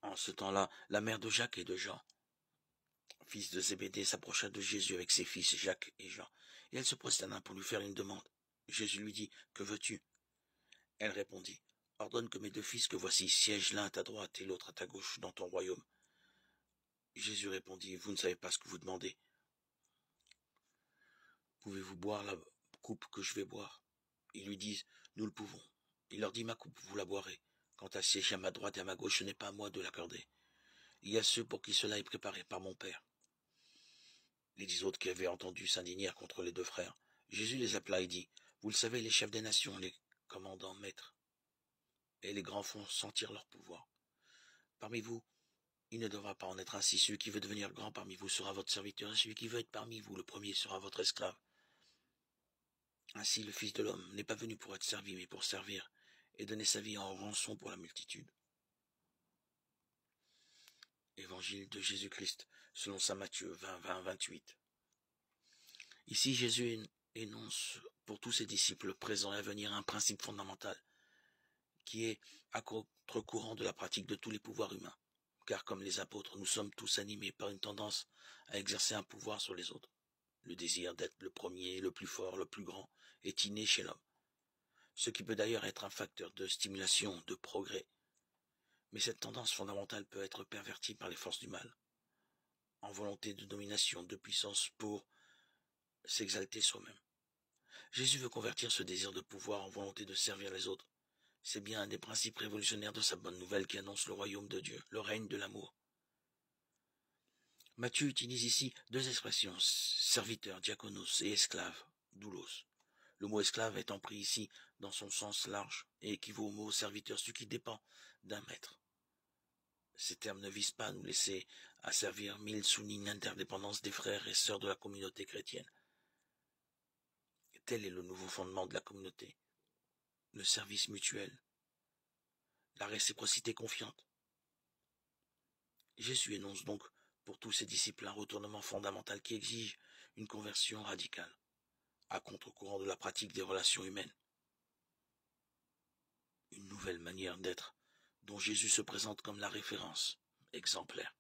En ce temps-là, la mère de Jacques et de Jean, fils de Zébédée, s'approcha de Jésus avec ses fils Jacques et Jean, et elle se prosterna pour lui faire une demande. Jésus lui dit, « Que veux-tu » Elle répondit, « Ordonne que mes deux fils que voici siègent l'un à ta droite et l'autre à ta gauche dans ton royaume. » Jésus répondit, « Vous ne savez pas ce que vous demandez. Pouvez-vous boire la coupe que je vais boire ?» Ils lui disent, « Nous le pouvons. » Il leur dit, « Ma coupe, vous la boirez. Quant à siéger à ma droite et à ma gauche, ce n'est pas à moi de l'accorder. Il y a ceux pour qui cela est préparé par mon Père. » Les 10 autres qui avaient entendu s'indignèrent contre les deux frères. Jésus les appela et dit, « Vous le savez, les chefs des nations, les commandants, maîtres, et les grands font sentir leur pouvoir. Parmi vous, il ne devra pas en être ainsi. Celui qui veut devenir grand parmi vous sera votre serviteur, et celui qui veut être parmi vous le premier sera votre esclave. Ainsi le Fils de l'homme n'est pas venu pour être servi, mais pour servir, et donner sa vie en rançon pour la multitude. » Évangile de Jésus-Christ, selon saint Matthieu 20-28. Ici, Jésus énonce pour tous ses disciples présents et à venir un principe fondamental qui est à contre-courant de la pratique de tous les pouvoirs humains. Car comme les apôtres, nous sommes tous animés par une tendance à exercer un pouvoir sur les autres. Le désir d'être le premier, le plus fort, le plus grand est inné chez l'homme. Ce qui peut d'ailleurs être un facteur de stimulation, de progrès. Mais cette tendance fondamentale peut être pervertie par les forces du mal, en volonté de domination, de puissance pour s'exalter soi-même. Jésus veut convertir ce désir de pouvoir en volonté de servir les autres. C'est bien un des principes révolutionnaires de sa bonne nouvelle qui annonce le royaume de Dieu, le règne de l'amour. Matthieu utilise ici deux expressions, serviteur, diakonos, et esclave, doulos. Le mot esclave étant pris ici dans son sens large et équivaut au mot serviteur, ce qui dépend d'un maître. Ces termes ne visent pas à nous laisser asservir mille sous une interdépendance des frères et sœurs de la communauté chrétienne. Tel est le nouveau fondement de la communauté, le service mutuel, la réciprocité confiante. Jésus énonce donc pour tous ses disciples un retournement fondamental qui exige une conversion radicale, à contre-courant de la pratique des relations humaines. Une nouvelle manière d'être dont Jésus se présente comme la référence exemplaire.